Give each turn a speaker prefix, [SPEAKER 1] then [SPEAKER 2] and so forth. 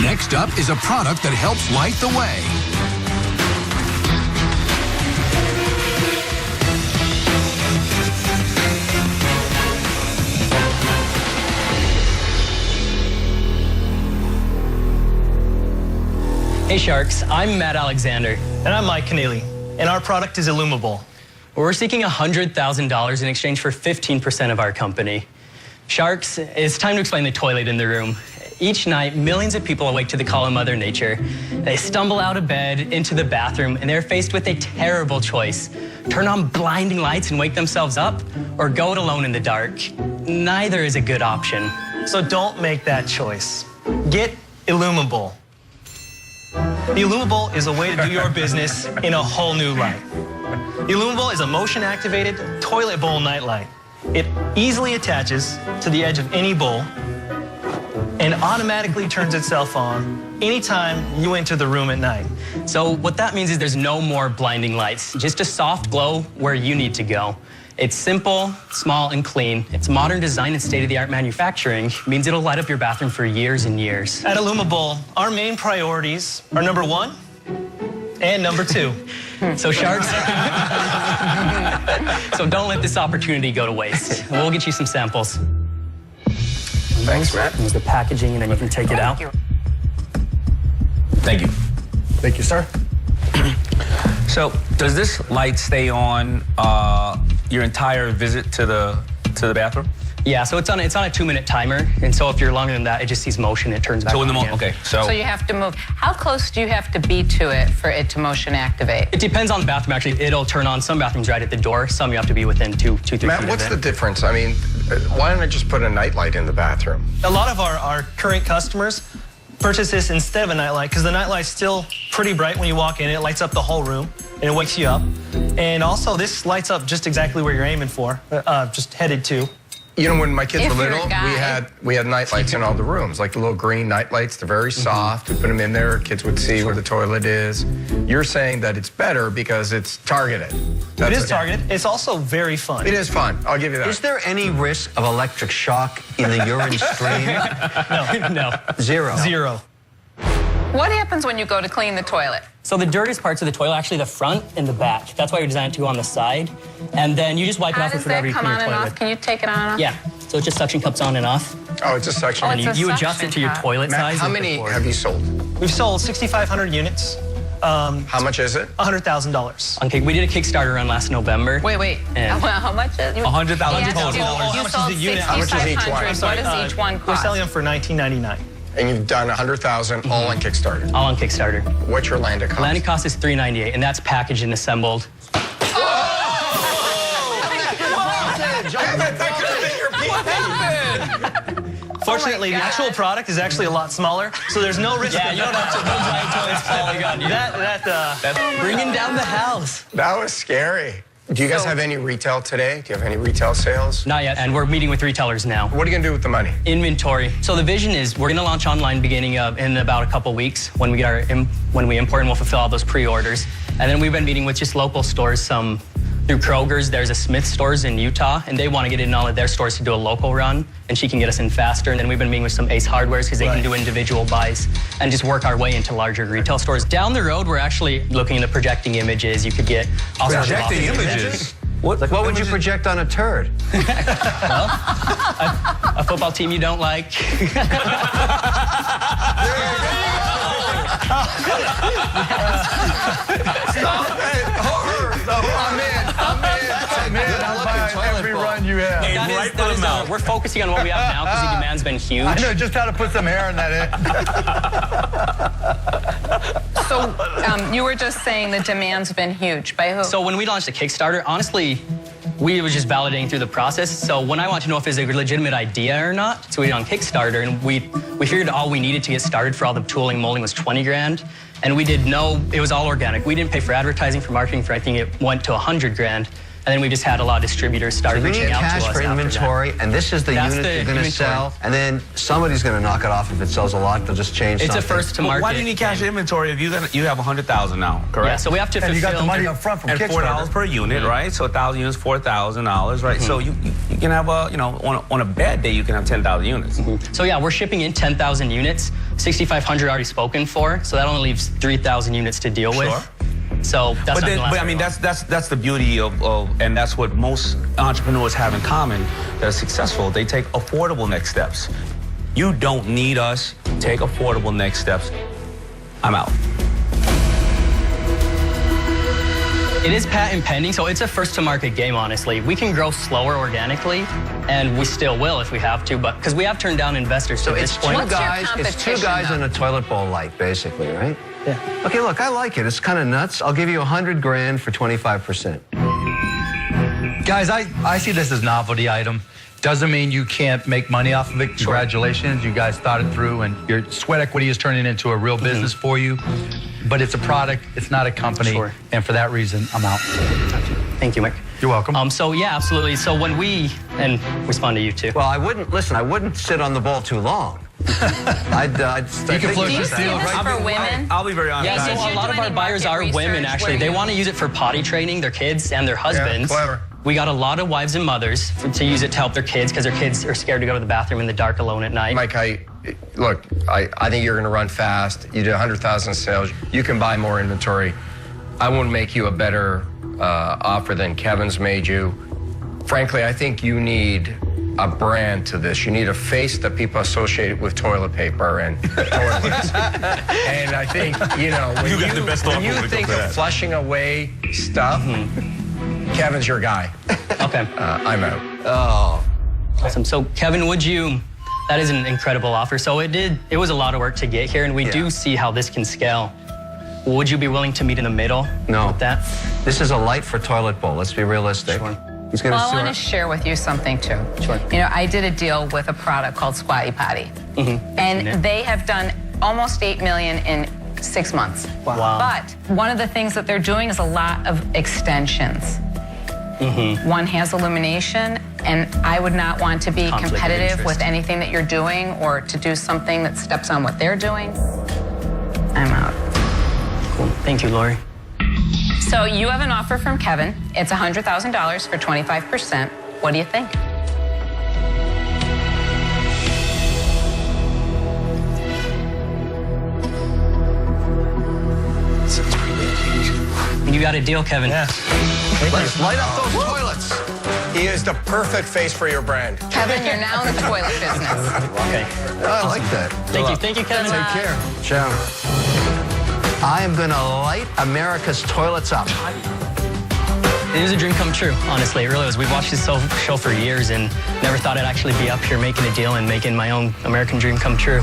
[SPEAKER 1] Next up is a product that helps light the way.
[SPEAKER 2] Hey Sharks, I'm Matt Alexander.
[SPEAKER 3] And I'm Mike Keneally, and our product is IllumiBowl.
[SPEAKER 2] We're seeking $100,000 in exchange for 15% of our company. Sharks, it's time to explain the toilet in the room. Each night, millions of people awake to the call of Mother Nature. They stumble out of bed into the bathroom, and they're faced with a terrible choice. Turn on blinding lights and wake themselves up, or go it alone in the dark. Neither is a good option.
[SPEAKER 3] So don't make that choice. Get IllumiBowl. The IllumiBowl is a way to do your business in a whole new light. The IllumiBowl is a motion-activated toilet bowl nightlight. It easily attaches to the edge of any bowl and automatically turns itself on anytime you enter the room at night.
[SPEAKER 2] So what that means is there's no more blinding lights, just a soft glow where you need to go. It's simple, small, and clean. Its modern design and state-of-the-art manufacturing means it'll light up your bathroom for years and years.
[SPEAKER 3] At IllumiBowl, our main priorities are number 1 and number 2.
[SPEAKER 2] So Sharks, so don't let this opportunity go to waste. We'll get you some samples.
[SPEAKER 4] Thanks, Matt.
[SPEAKER 2] Here's the packaging, and then you can take it out.
[SPEAKER 4] Thank you.
[SPEAKER 5] Thank you, sir.
[SPEAKER 4] So, does this light stay on your entire visit to the bathroom?
[SPEAKER 2] Yeah, so it's on a 2-minute timer, and so if you're longer than that, it just sees motion, it turns back on again.
[SPEAKER 4] Okay,
[SPEAKER 6] So you have to move. How close do you have to be to it for it to motion activate?
[SPEAKER 2] It depends on the bathroom, actually. It'll turn on some bathrooms right at the door. Some you have to be within 2-3 feet
[SPEAKER 7] Matt, what's the difference? I mean, why don't I just put a nightlight in the bathroom?
[SPEAKER 3] A lot of our current customers purchase this instead of a nightlight because the nightlight's still pretty bright when you walk in. It lights up the whole room and it wakes you up. And also, this lights up just exactly where you're aiming for, just headed to.
[SPEAKER 7] You know, when my kids
[SPEAKER 6] If
[SPEAKER 7] were
[SPEAKER 6] you're a
[SPEAKER 7] little,
[SPEAKER 6] guy.
[SPEAKER 7] we had night lights in all the rooms, like the little green night lights. They're very soft. We put them in there. Kids would see where the toilet is. You're saying that it's better because it's targeted.
[SPEAKER 3] It is targeted. It's also very fun.
[SPEAKER 7] It is fun. I'll give you that.
[SPEAKER 5] Is there any risk of electric shock in the urine stream?
[SPEAKER 2] No.
[SPEAKER 5] Zero.
[SPEAKER 3] Zero.
[SPEAKER 6] What happens when you go to clean the toilet?
[SPEAKER 2] So the dirtiest parts of the toilet are actually the front and the back. That's why we designed it to go on the side. And then you just wipe it
[SPEAKER 6] How
[SPEAKER 2] off
[SPEAKER 6] does
[SPEAKER 2] with whatever
[SPEAKER 6] that
[SPEAKER 2] you
[SPEAKER 6] come
[SPEAKER 2] clean
[SPEAKER 6] on
[SPEAKER 2] your
[SPEAKER 6] and
[SPEAKER 2] toilet.
[SPEAKER 6] off? Can you take it on and off?
[SPEAKER 2] Yeah, so it just suction cups on and off.
[SPEAKER 7] Oh, it's a section.
[SPEAKER 6] Oh,
[SPEAKER 2] And
[SPEAKER 6] it's
[SPEAKER 2] you
[SPEAKER 6] a
[SPEAKER 2] adjust it to your
[SPEAKER 6] suction cup.
[SPEAKER 2] toilet
[SPEAKER 7] Matt,
[SPEAKER 2] size.
[SPEAKER 7] how
[SPEAKER 2] and
[SPEAKER 7] many
[SPEAKER 2] before.
[SPEAKER 7] have you sold?
[SPEAKER 3] We've sold 6,500 units.
[SPEAKER 7] How much is it?
[SPEAKER 3] $100,000.
[SPEAKER 2] Okay, we did a Kickstarter run last November.
[SPEAKER 6] Wait.
[SPEAKER 2] And-
[SPEAKER 6] How much is it?
[SPEAKER 4] $100,000
[SPEAKER 6] Yeah,
[SPEAKER 4] total.
[SPEAKER 6] You
[SPEAKER 3] How much is
[SPEAKER 6] sold
[SPEAKER 3] the unit?
[SPEAKER 7] How much is each one?
[SPEAKER 6] 6,500. What does each one
[SPEAKER 3] We're
[SPEAKER 6] cost?
[SPEAKER 3] selling them for $19.99.
[SPEAKER 7] And you've done 100,000 all on Kickstarter.
[SPEAKER 2] All on Kickstarter.
[SPEAKER 7] What's your landed cost?
[SPEAKER 2] Landing cost is $398, and that's packaged and assembled.
[SPEAKER 3] Fortunately, the actual product is actually a lot smaller, so there's no risk.
[SPEAKER 2] Yeah, you don't have to no giant toilets falling on you.
[SPEAKER 3] That's
[SPEAKER 2] Bringing down the house.
[SPEAKER 7] That was scary. Do you guys have any retail today? Do you have any retail sales?
[SPEAKER 2] Not yet, and we're meeting with retailers now.
[SPEAKER 7] What are you going to do with the money?
[SPEAKER 2] Inventory. So the vision is we're going to launch online beginning in about a couple weeks when we get when we import, and we'll fulfill all those pre-orders. And then we've been meeting with just local stores, some through Kroger's. There's a Smith stores in Utah, and they want to get in all of their stores to do a local run, and she can get us in faster. And then we've been meeting with some Ace Hardwares because they can do individual buys and just work our way into larger retail stores. Down the road, we're actually looking into projecting images. You could get all sorts of
[SPEAKER 4] Projecting
[SPEAKER 2] awesome
[SPEAKER 4] images?
[SPEAKER 5] What would you project on a turd?
[SPEAKER 2] A football team you don't like.
[SPEAKER 7] I'm in. I'll buy every run you have.
[SPEAKER 2] That is we're focusing on what we have now because the demand's been huge.
[SPEAKER 5] I know just how to put some hair in that.
[SPEAKER 6] So you were just saying the demand's been huge. By who?
[SPEAKER 2] So when we launched the Kickstarter, honestly, we were just validating through the process. So when I wanted to know if it was a legitimate idea or not, so we did it on Kickstarter, and we figured all we needed to get started for all the tooling and molding was 20 grand. And we did it was all organic. We didn't pay for advertising, for marketing, for anything. It went to 100 grand. then we just had a lot of distributors start
[SPEAKER 5] So you
[SPEAKER 2] reaching
[SPEAKER 5] need
[SPEAKER 2] out to
[SPEAKER 5] cash
[SPEAKER 2] us
[SPEAKER 5] for
[SPEAKER 2] after that.
[SPEAKER 5] inventory, and this is the
[SPEAKER 2] That's
[SPEAKER 5] unit
[SPEAKER 2] the
[SPEAKER 5] you're going to
[SPEAKER 2] inventory.
[SPEAKER 5] sell, and then somebody's going to knock it off if it sells a lot. They'll just change
[SPEAKER 2] It's
[SPEAKER 5] something.
[SPEAKER 2] a first to
[SPEAKER 4] But
[SPEAKER 2] market.
[SPEAKER 4] why do you need cash inventory if you have 100,000 now, correct?
[SPEAKER 2] Yeah, so we have to
[SPEAKER 8] And
[SPEAKER 2] fulfill.
[SPEAKER 8] you got the money up front from
[SPEAKER 4] And
[SPEAKER 8] Kickstarter.
[SPEAKER 4] $4 per unit, right? So 1,000 units, $4,000, right? So you can have on a bad day you can have 10,000 units.
[SPEAKER 2] So yeah, we're shipping in 10,000 units, 6,500 already spoken for, so that only leaves 3,000 units to deal with.
[SPEAKER 4] Sure.
[SPEAKER 2] So that's not gonna last
[SPEAKER 4] I
[SPEAKER 2] very
[SPEAKER 4] mean,
[SPEAKER 2] long.
[SPEAKER 4] that's the beauty of, and that's what most entrepreneurs have in common that are successful. They take affordable next steps. You don't need us. Take affordable next steps. I'm out.
[SPEAKER 2] It is patent pending, so it's a first to market game, honestly. We can grow slower organically, and we still will if we have to, but because we have turned down investors
[SPEAKER 5] So
[SPEAKER 2] to
[SPEAKER 5] it's
[SPEAKER 2] this point.
[SPEAKER 6] What's your
[SPEAKER 5] it's two
[SPEAKER 6] competition,
[SPEAKER 5] guys
[SPEAKER 6] though?
[SPEAKER 5] in a toilet bowl light, basically, right?
[SPEAKER 2] Yeah.
[SPEAKER 5] Okay, look, I like it. It's kind of nuts. I'll give you 100 grand for 25%.
[SPEAKER 8] Guys, I see this as novelty item. Doesn't mean you can't make money off of it. Congratulations, you guys thought it through, and your sweat equity is turning into a real business for you. But it's a product, it's not a company,
[SPEAKER 2] Sure.
[SPEAKER 8] and for that reason, I'm out.
[SPEAKER 2] Thank you, Mike.
[SPEAKER 8] You're welcome.
[SPEAKER 2] So yeah, absolutely. So when we, and respond to you too.
[SPEAKER 5] Well, I wouldn't sit on the ball too long. I'd
[SPEAKER 8] You can float
[SPEAKER 6] Do you
[SPEAKER 8] your
[SPEAKER 6] see
[SPEAKER 8] steel
[SPEAKER 6] this
[SPEAKER 8] right
[SPEAKER 6] for women?
[SPEAKER 4] I'll be very honest.
[SPEAKER 2] Yeah,
[SPEAKER 4] guys.
[SPEAKER 2] so
[SPEAKER 6] Did
[SPEAKER 2] a
[SPEAKER 6] you
[SPEAKER 2] lot
[SPEAKER 6] do
[SPEAKER 2] of our
[SPEAKER 6] any
[SPEAKER 2] buyers are
[SPEAKER 6] market
[SPEAKER 2] women,
[SPEAKER 6] research
[SPEAKER 2] actually.
[SPEAKER 6] where
[SPEAKER 2] They
[SPEAKER 6] you-
[SPEAKER 2] want to use it for potty training their kids and their husbands.
[SPEAKER 7] clever.
[SPEAKER 2] We got a lot of wives and mothers to use it to help their kids because their kids are scared to go to the bathroom in the dark alone at night.
[SPEAKER 7] Mike, I think you're going to run fast. You did 100,000 sales. You can buy more inventory. I won't make you a better offer than Kevin's made you. Frankly, I think you need a brand to this. You need a face that people associate with toilet paper and toilets. And I think, when
[SPEAKER 4] got the best
[SPEAKER 7] when
[SPEAKER 4] offer
[SPEAKER 7] you
[SPEAKER 4] when it
[SPEAKER 7] think
[SPEAKER 4] comes to
[SPEAKER 7] of
[SPEAKER 4] that.
[SPEAKER 7] flushing away stuff, Kevin's your guy.
[SPEAKER 2] Okay.
[SPEAKER 7] I'm out.
[SPEAKER 5] Oh.
[SPEAKER 2] Awesome. So Kevin, that is an incredible offer. So it was a lot of work to get here, and we do see how this can scale. Would you be willing to meet in the middle
[SPEAKER 5] No.
[SPEAKER 2] with that?
[SPEAKER 5] This is a light for toilet bowl. Let's be realistic.
[SPEAKER 2] Sure.
[SPEAKER 5] He's going
[SPEAKER 6] Well, I
[SPEAKER 5] to
[SPEAKER 6] want to share with you something too.
[SPEAKER 2] Sure.
[SPEAKER 6] I did a deal with a product called Squatty Potty, and they have done almost 8 million in 6 months.
[SPEAKER 2] Wow.
[SPEAKER 6] But one of the things that they're doing is a lot of extensions. One has illumination, and I would not want to be
[SPEAKER 2] Conflict of
[SPEAKER 6] competitive
[SPEAKER 2] interest.
[SPEAKER 6] with anything that you're doing or to do something that steps on what they're doing. I'm out.
[SPEAKER 2] Cool. Thank you, Lori.
[SPEAKER 6] So you have an offer from Kevin. It's $100,000 for 25%. What do you think?
[SPEAKER 2] You got a deal, Kevin.
[SPEAKER 3] Yeah.
[SPEAKER 7] Let's light up those toilets. He is the perfect face for your brand.
[SPEAKER 6] Kevin, you're now in the toilet business.
[SPEAKER 2] Okay.
[SPEAKER 5] I like that.
[SPEAKER 2] Thank you, Kevin.
[SPEAKER 6] Take
[SPEAKER 5] care. Ciao. I am going to light America's toilets up.
[SPEAKER 2] It was a dream come true, honestly. It really was. We've watched this show for years and never thought I'd actually be up here making a deal and making my own American dream come true.